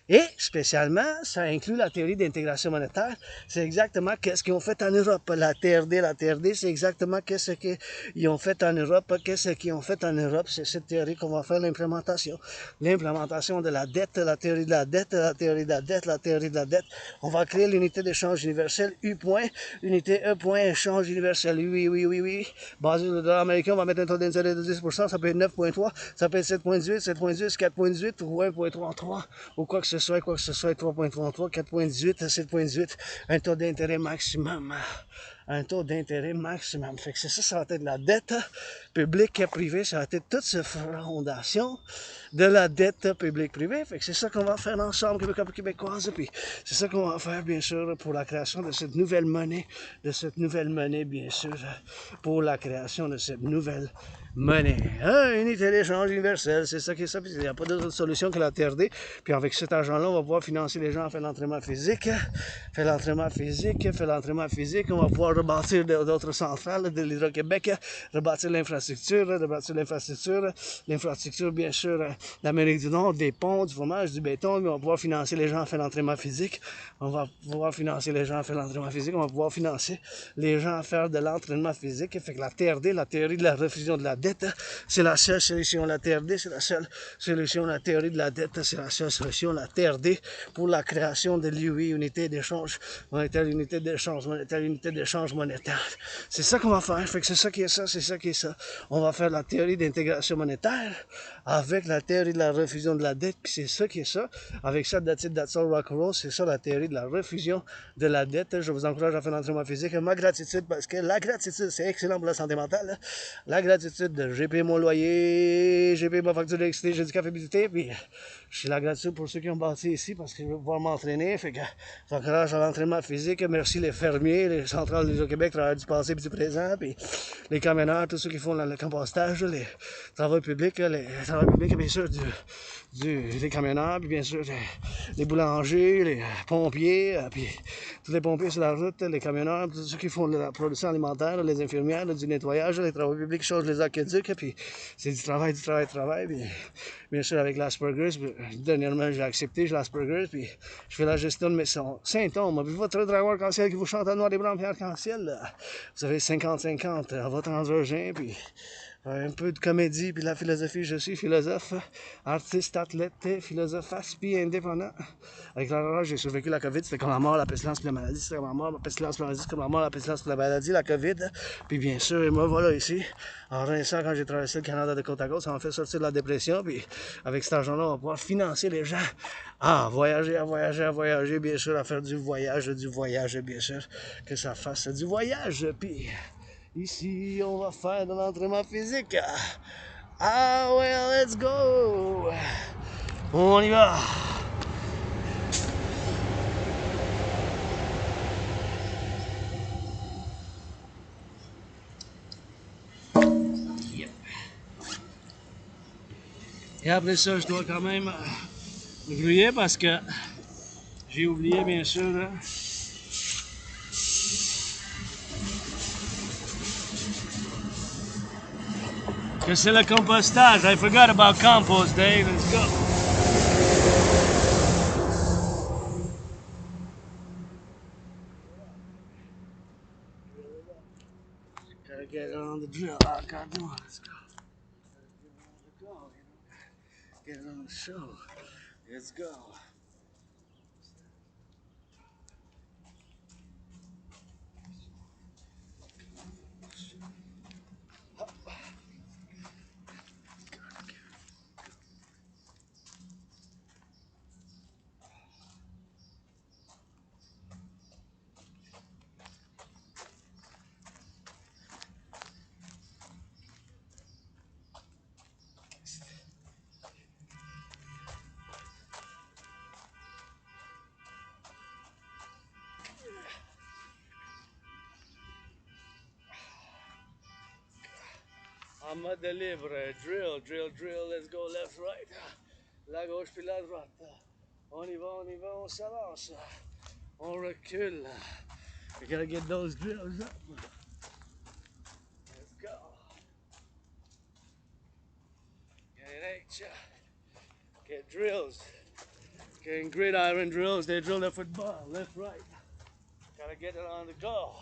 Et spécialement, ça inclut la théorie d'intégration monétaire. C'est exactement qu'est-ce qu'ils ont fait en Europe. La TRD, c'est exactement qu'est-ce qu'ils ont fait en Europe. Qu'est-ce qu'ils ont fait en Europe? C'est cette théorie qu'on va faire l'implémentation. L'implémentation de la dette, la théorie de la dette, la théorie de la dette, la théorie de la dette. On va créer l'unité d'échange universel U point, unité E point, échange universel. Oui, oui, oui, oui. Basé sur le dollar américain, on va mettre un taux d'intérêt de 10%, ça peut être 9,3, ça peut être 7,18, 7,10, 4,18 ou 1,33 ou quoi que ce soit, 3,33, 4,18, 7,18, un taux d'intérêt maximum. Un taux d'intérêt maximum. Fait que c'est ça, ça va être la dette publique et privée, ça va être toute cette fondation de la dette publique-privée. Fait que c'est ça qu'on va faire ensemble, Québécois et Québécoises. Puis c'est ça qu'on va faire, bien sûr, pour la création de cette nouvelle monnaie, bien sûr, pour la création de cette nouvelle monnaie. Unité d'échange universelle, c'est ça qui est ça. Puis il n'y a pas d'autre solution que la TRD. Puis avec cet argent-là, on va pouvoir financer les gens, faire l'entraînement physique, on va pouvoir rebâtir d'autres centrales de l'Hydro-Québec, rebâtir l'infrastructure, bien sûr, l'Amérique du Nord, des ponts, du fromage, du béton, mais on va pouvoir financer les gens à faire l'entraînement physique, on va pouvoir financer les gens à faire l'entraînement physique, on va pouvoir financer les gens à faire de l'entraînement physique. Fait que la TRD, la théorie de la refusion de la dette, c'est la seule solution. La TRD, c'est la seule solution. La théorie de la dette, c'est la seule solution. La TRD pour la création de l'UI, unité d'échange monétaire, unité d'échange monétaire. C'est ça qu'on va faire. Fait que c'est ça qui est ça, c'est ça qui est ça. On va faire la théorie d'intégration monétaire avec la théorie de la refusion de la dette, puis c'est ça qui est ça. Avec ça, that's all, Rock&Roll, c'est ça la théorie de la refusion de la dette. Je vous encourage à faire l'entraînement physique. Ma gratitude, parce que la gratitude, c'est excellent pour la santé mentale. La gratitude, j'ai payé mon loyer, j'ai payé ma facture d'électricité, j'ai du café visité, puis j'ai la gratitude pour ceux qui ont bâti ici, parce que je vais pouvoir m'entraîner. Fait que j'encourage à l'entraînement physique. Merci les fermiers, les centrales du Québec, travailleurs du passé et du présent, puis les camionneurs, tous ceux qui font le compostage, les travaux publics, bien sûr, les camionneurs, puis bien sûr, les boulangers, les pompiers, puis tous les pompiers sur la route, les camionneurs, tous ceux qui font de la production alimentaire, les infirmières, du nettoyage, les travaux publics, changent les aqueducs, puis c'est du travail, puis bien sûr, avec l'Asperger's, dernièrement, j'ai accepté, j'ai l'Asperger's, puis je fais la gestion de mes symptômes. Puis votre driver arc-en-ciel qui vous chante à noir et blanc, puis arc-en-ciel, vous avez 50-50 à votre androgène, puis un peu de comédie, puis la philosophie, je suis philosophe, artiste, athlète, philosophe, puis indépendant. Avec la j'ai survécu la COVID, c'était comme la mort, la pestilence, puis la maladie, c'était comme la mort, la pestilence, puis la maladie, c'était comme la mort, la pestilence, puis la maladie, la COVID. Puis bien sûr, me voilà ici, en rinçant quand j'ai traversé le Canada de côte à côte, ça m'a fait sortir de la dépression, puis avec cet argent-là, on va pouvoir financer les gens à voyager, bien sûr, à faire du voyage, bien sûr, que ça fasse du voyage, puis ici, on va faire de l'entraînement physique. Ah, well, let's go! On y va! Yep. Et après ça, je dois quand même me grouiller parce que j'ai oublié, bien sûr, là, que c'est le compostage. I forgot about compost day. Let's go! Gotta get on the drill. I got to do it. Let's go. Get on the show. Let's go. En mode libre, drill, let's go left, right. La gauche puis la droite. On y va, on s'avance. On recule. We gotta get those drills up. Let's go. Get drills. Okay, in gridiron drills, they drill their football, left, right. Gotta get it on the go.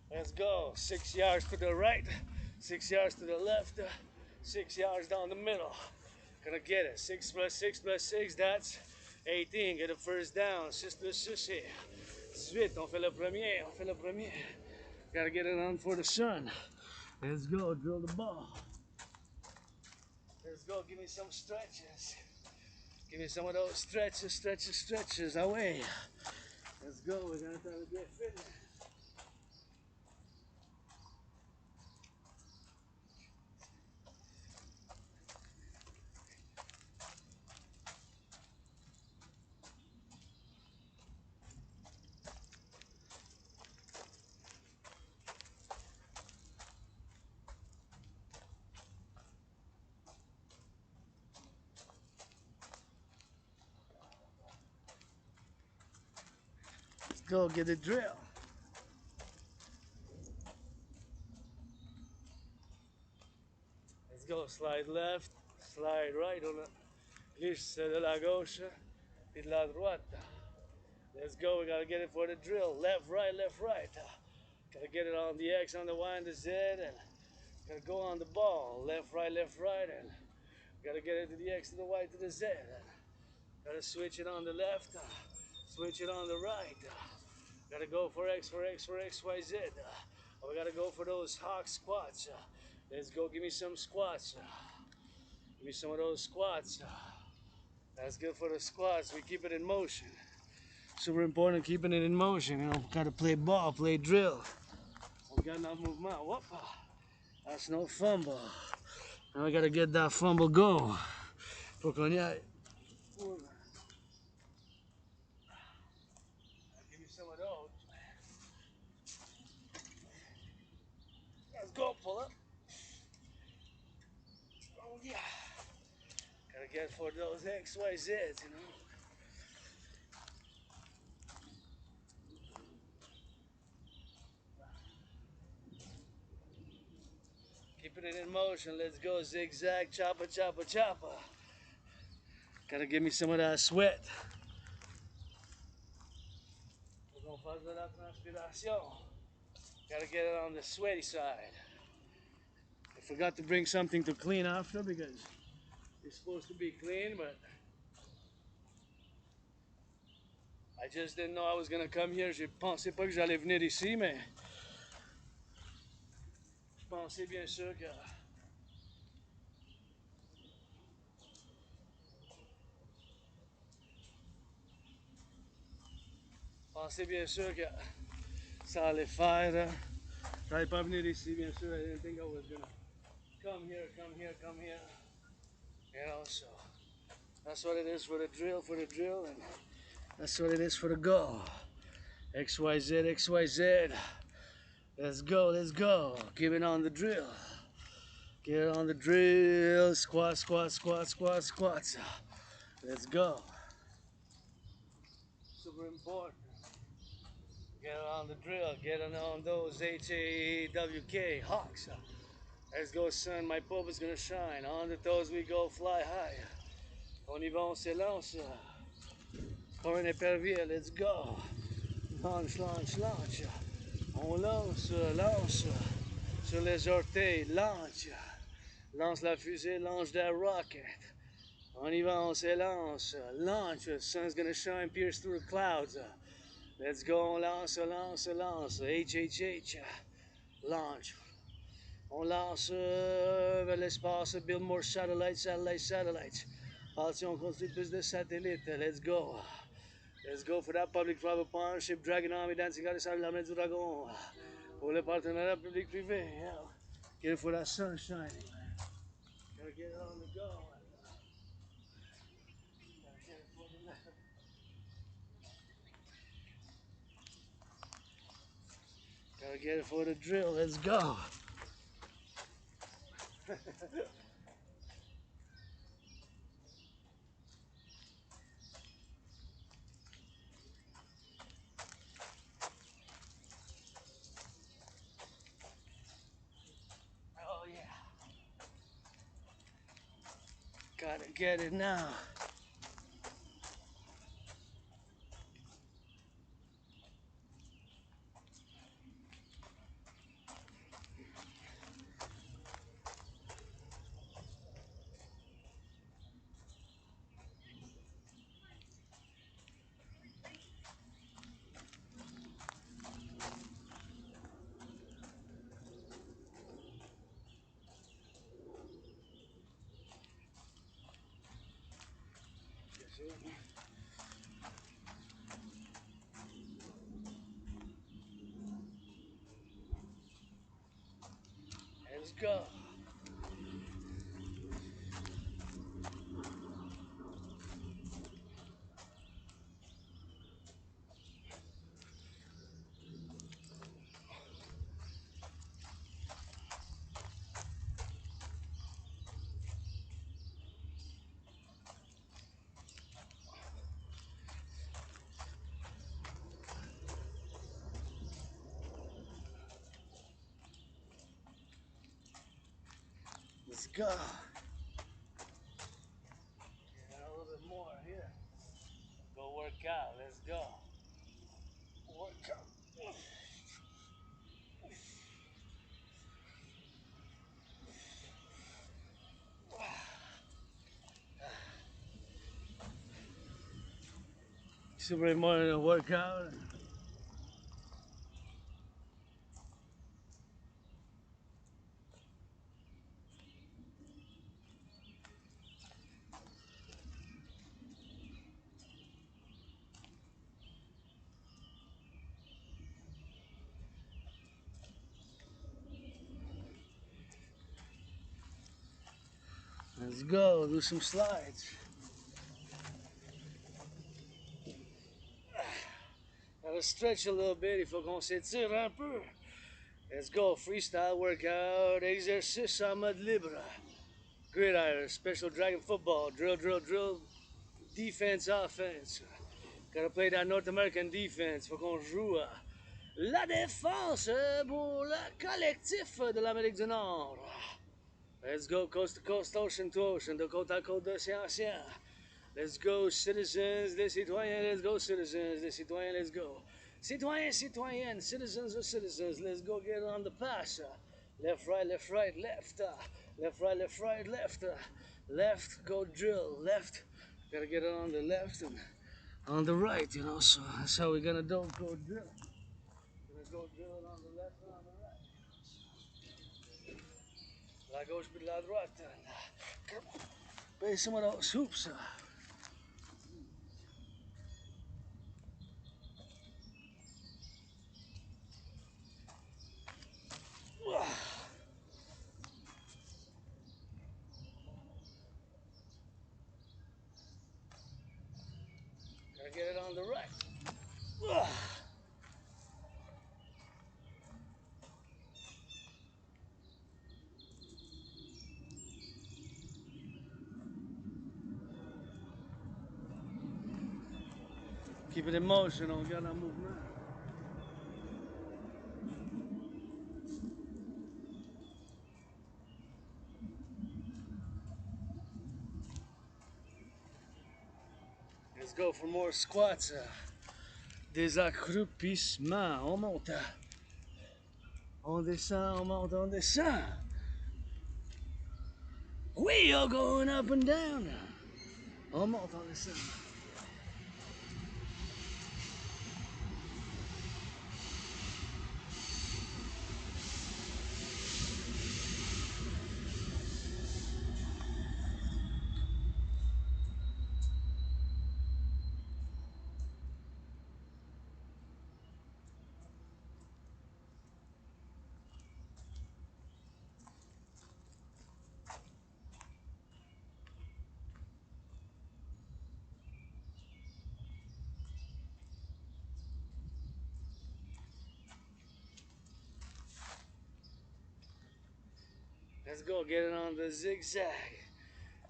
Let's go. 6 yards to the right, 6 yards to the left, 6 yards down the middle. Gonna get it. 6 plus 6 plus 6, that's 18. Get a first down. 6 plus 6 here. 18. On fait le premier. On fait le premier. Gotta get it on for the sun. Let's go. Drill the ball. Let's go. Give me some stretches. Give me some of those stretches, stretches, stretches. Away. Let's go. We're gonna try to get fit. Let's go get the drill. Let's go. Slide left, slide right on the glisse de la gauche et de la droite. Let's go. We gotta get it for the drill. Left, right, left, right. Gotta get it on the X, on the Y, and the Z, and gotta go on the ball. Left, right, and gotta get it to the X, to the Y, to the Z. Gotta switch it on the left, switch it on the right. Gotta go for X, for X, for X, Y, Z. We gotta go for those hawk squats. Let's go. Give me some squats. Give me some of those squats. That's good for the squats. We keep it in motion. Super important keeping it in motion. You know, gotta play ball, play drill. We got no movement. Whoop. That's no fumble. Now we gotta get that fumble going. Pour qu'on y aille. Give me some of those. Let's go, pull up. Oh yeah. Gotta get for those XYZs, you know. Keeping it in motion. Let's go zigzag, chopper, chopper, chopper. Gotta give me some of that sweat. Faut qu'on fasse de la transpiration. Gotta get it on the sweaty side. I forgot to bring something to clean after because it's supposed to be clean, but I just didn't know I was gonna come here. Je pensais pas que j'allais venir ici, mais je pensais bien sûr que ça allait faire. J'allais pas venir ici, bien sûr. I didn't think I was gonna come here, come here, come here. You know, so that's what it is for the drill, and that's what it is for the goal. XYZ, XYZ. Let's go, let's go. Give it on the drill. Get on the drill. Squat, squat, squat, squat, squats. Let's go. Super important. Get on the drill. Get on those HAWK hawks. Let's go, son. My pulp is gonna shine. On the toes we go, fly high. On y va, on s'élance. Pour un épervier, let's go. Launch, launch, launch. On lance, lance. Sur les orteils, lance. Lance la fusée, lance that rocket. On y va, on s'élance. Launch. Sun's gonna shine, pierce through the clouds. Let's go, on lance, lance, lance. HHH. Launch. On lance vers l'espace, build more satellites, satellites, satellites. Parti, on construit plus de satellites. Let's go. Let's go for that public-private partnership, Dragon Army, Dancing Goddess, la main du dragon. Pour le partenariat public-privé, yeah. Get it for that sun shining. Gotta get it on the go. Gotta get it for the Gotta get it for the drill. Let's go. Oh yeah. Gotta get it now. Let's go. Let's go. Yeah, a little bit more here. Go work out. Let's go. Work out. Super important to work out. Let's go. Do some slides. Gotta stretch a little bit. Il faut qu'on s'étire un peu. Let's go. Freestyle workout. Exercice en mode libre. Gridiron. Special dragon football. Drill, drill, drill. Defense, offense. Gotta play that North American defense. Faut qu'on joue la défense pour le collectif de l'Amérique du Nord. Let's go coast to coast, ocean to ocean, de côte à côte, d'océan à océan. Let's go citizens, des citoyens, let's go citizens, des citoyens, let's go. Citoyens, citoyennes, citizens or citizens, let's go get on the pass. Left, right, left, right, left. Left, right, left, right, left. Left, go drill, left. Gotta get it on the left and on the right, you know, so that's how we're gonna do go drill. Gonna go drill it on the left and on the right. La gauche puis de la droite. Pay some of those hoops. Gotta get it on the right. Keep it in motion, on garde en mouvement. Let's go for more squats. Des accroupissements. On monte. On descend, on monte, on descend. We are going up and down. On monte, on descend. Let's go, get it on the zigzag.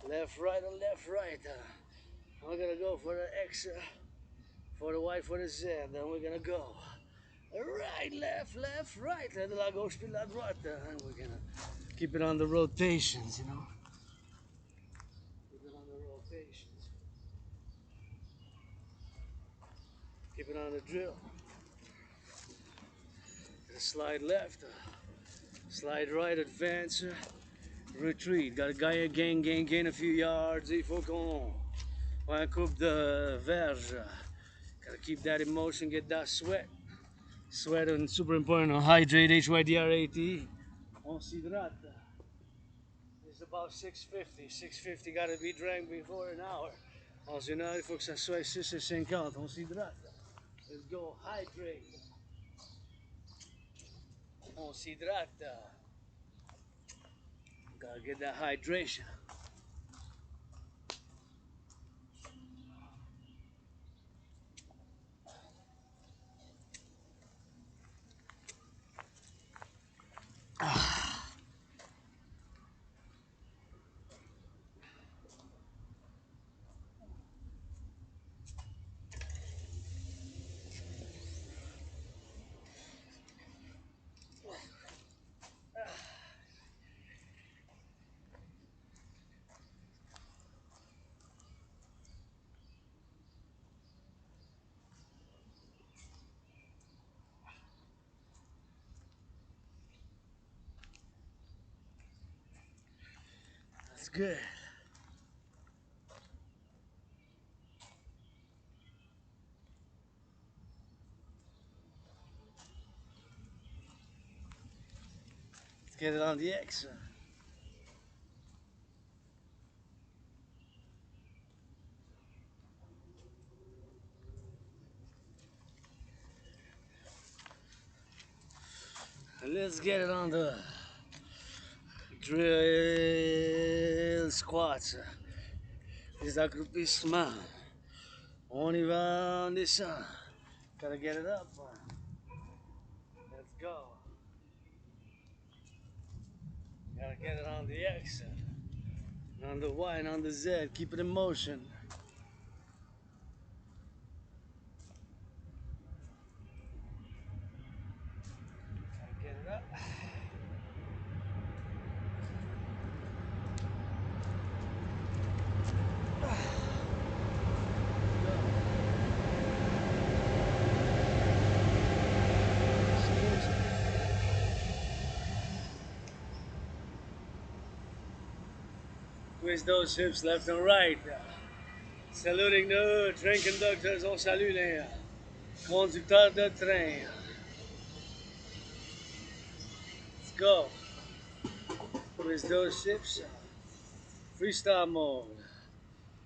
Left, right, or left, right. We're gonna go for the X, for the Y, for the Z. Then we're gonna go right, left, left, right. De la gauche puis de la droite. And we're gonna keep it on the rotations, you know. Keep it on the rotations. Keep it on the drill. Slide left, slide right, advance, retreat. Got to gain a few yards. Il faut qu'on coupe de verge. Gotta keep that emotion, get that sweat. Sweat and super important. Hydrate, HYDRAT. On s'hydrate. It's about 650. 650 gotta be drank before an hour. En général, il faut que ça soit 6,50. On s'hydrate. Let's go, hydrate. On s'hydrate. Gotta get that hydration. That's good. Let's get it on the X. And let's get it on the drill squats. Les accroupissements. On y va en descend. Gotta get it up. Let's go. Gotta get it on the X. On the Y and on the Z. Keep it in motion. Gotta get it up. Twist those hips left and right. Saluting the train conductors, on salue les conducteurs de train. Let's go. Twist those hips. Freestyle mode.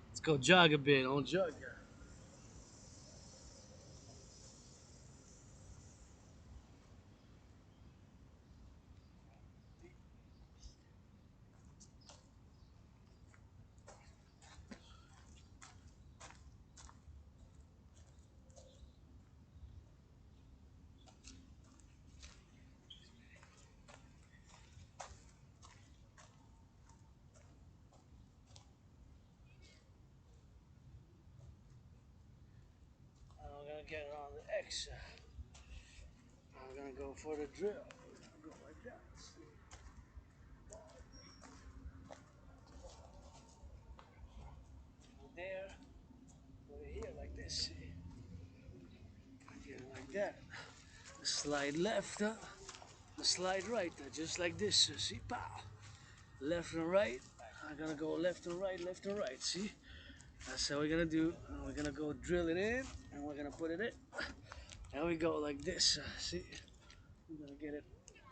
Let's go jog a bit, on jog. I'm gonna get it on the X. I'm gonna go for the drill. Go like that. There, put it here like this. Get it like that. Slide left, slide right, just like this. See, pow. Left and right. I'm gonna go left and right. See, that's how we're gonna do. We're gonna go drill it in, and we're gonna put it in. And we go like this. See, we're gonna get it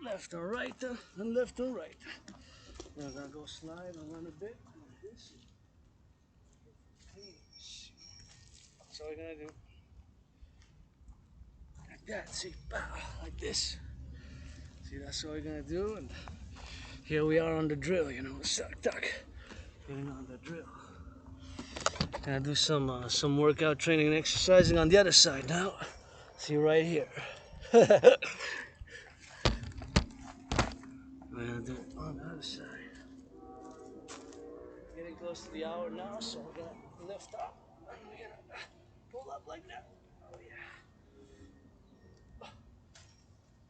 left and right, and left and right. Then we're gonna go slide and run a bit like this. So we're gonna do like that. See, pow, like this. See, that's what we're gonna do, and here we are on the drill. Suck, tuck, getting on the drill. Gonna do some workout training and exercising on the other side now. See right here. We're gonna do it on the other side. Getting close to the hour now, so we're gonna lift up. And we're gonna pull up like that. Oh yeah.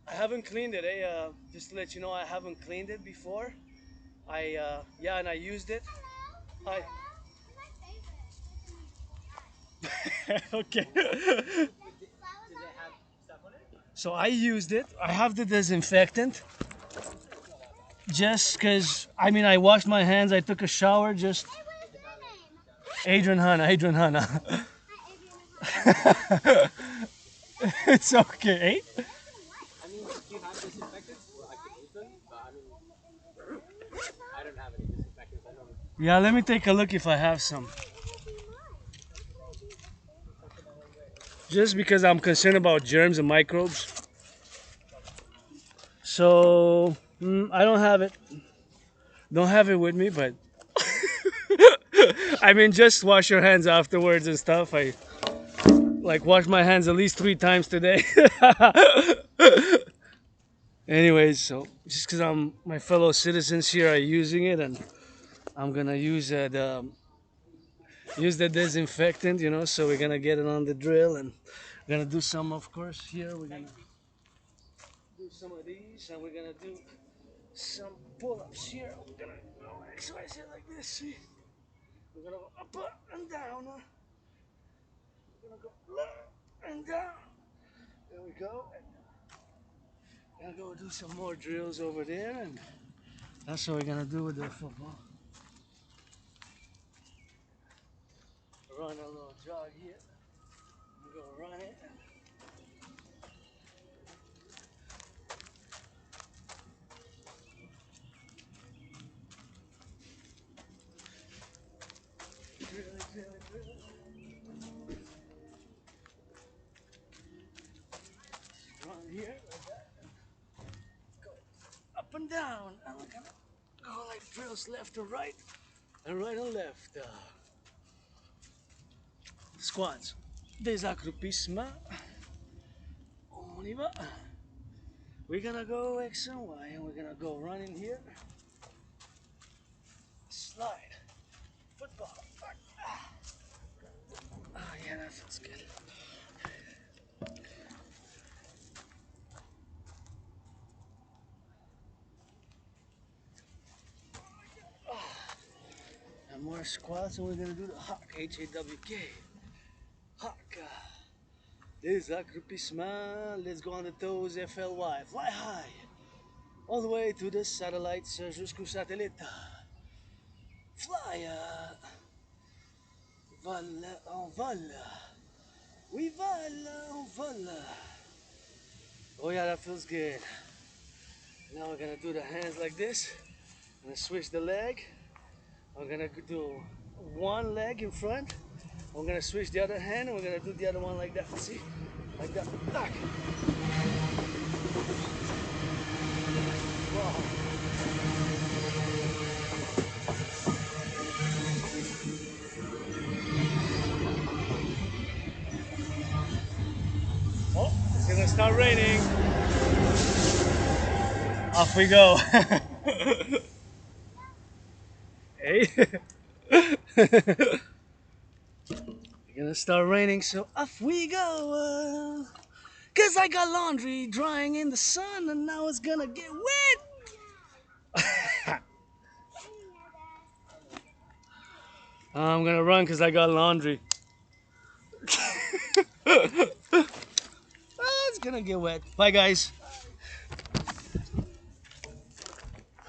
I haven't cleaned it, just to let you know, I haven't cleaned it before. Yeah, and I used it. Hi. Okay. So I used it. I have the disinfectant. Just because, I washed my hands, I took a shower, just... Adrian Hanna. It's okay. Do you have disinfectants? Well, I can use them, but I don't have any disinfectants. Yeah, let me take a look if I have some. just because I'm concerned about germs and microbes. So I don't have it with me, but I mean, just wash your hands afterwards and stuff. I like wash my hands at least 3 times today. Anyways, so just because my fellow citizens here are using it, and I'm gonna use the disinfectant, So we're gonna get it on the drill, and we're gonna do some, of course. Here we're gonna do some of these, and we're gonna do some pull-ups here. We're gonna go exercise it like this. See, we're gonna go up and down. We're gonna go up and down. There we go. Gonna go do some more drills over there, and that's what we're gonna do with the football. Run a little jog here. We're gonna run it. Drill it, drill it, drill it. Run here like that. Go up and down. And we're gonna go like drills left to right and right and left. Squats. Des accroupissements. On y va. We're gonna go X and Y, and we're gonna go running here. Slide. Football. Oh yeah, that feels good. And more squats, and we're gonna do the hawk. H-A-W-K. Hawk. Des accroupissements. Let's go on the toes. F-L-Y. Fly high. All the way to the satellites. Jusqu'au satellite. Fly. Vol. On vole. We vole. On vole. Oh yeah, that feels good. Now we're gonna do the hands like this. I'm gonna switch the leg. I'm gonna do one leg in front. I'm gonna switch the other hand, and we're gonna do the other one like that. See? Like that. Tack. Wow. Oh, it's gonna start raining. Off we go. Hey. It's gonna start raining, so off we go. Cause I got laundry drying in the sun, and now it's gonna get wet. I'm gonna run because I got laundry. It's gonna get wet. Bye, guys.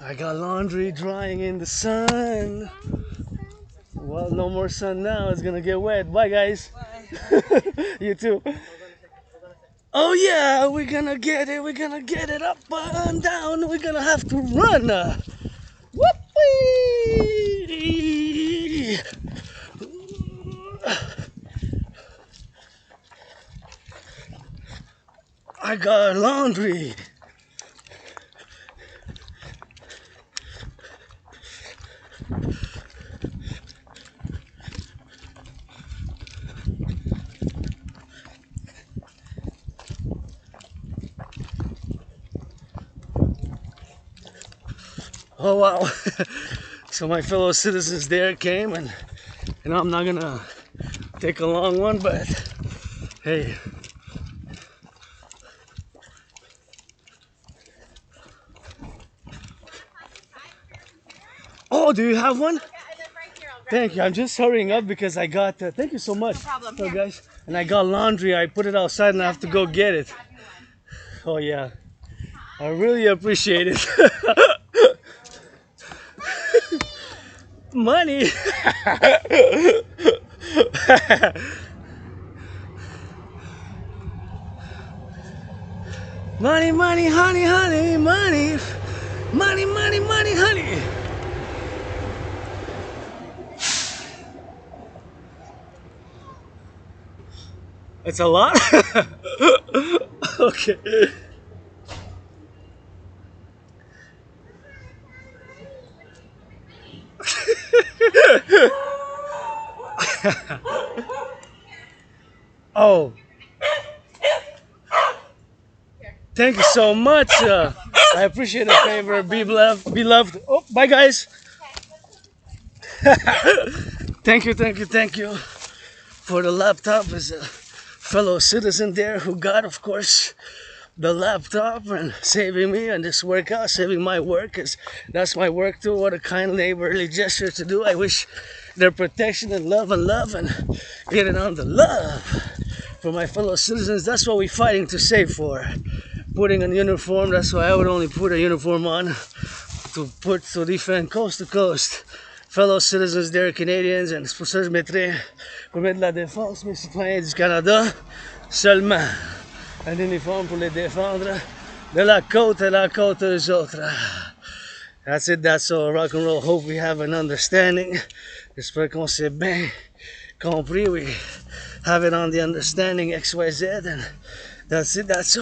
I got laundry drying in the sun. Well, no more sun now. It's gonna get wet. Bye, guys. Bye. You too. Oh yeah, we're gonna get it. We're gonna get it up and down. We're gonna have to run. Whoopee! I got laundry. Oh wow. So my fellow citizens there came, and I'm not gonna take a long one, but hey. Oh, do you have one? Thank you. I'm just hurrying up because I got. Thank you so much. No problem. So, guys, and I got laundry. I put it outside, and I have to go get it. Oh yeah, I really appreciate it. Money. Money, money, honey, honey, money. Money, money, money, honey. It's a lot? Okay. Oh, thank you so much. I appreciate the favor. Be loved. Be loved. Oh, bye, guys. Thank you, thank you, thank you for the laptop as a fellow citizen there who got, of course, the laptop and saving me on this workout, saving my work, because that's my work too. What a kind neighborly gesture to do. I wish their protection and love and getting on the love for my fellow citizens. That's what we're fighting to save for. Putting on uniform, that's why I would only put a uniform on to defend coast to coast. Fellow citizens there, Canadians, and c'est pour ça que je mettrais pour mettre la défense, mes citoyens du Canada, seulement un uniforme pour les défendre de la côte à la côte aux autres. That's it, that's all. Rock and roll. Hope we have an understanding. J'espère qu'on s'est bien compris. We have it on the understanding XYZ, and that's it, that's all.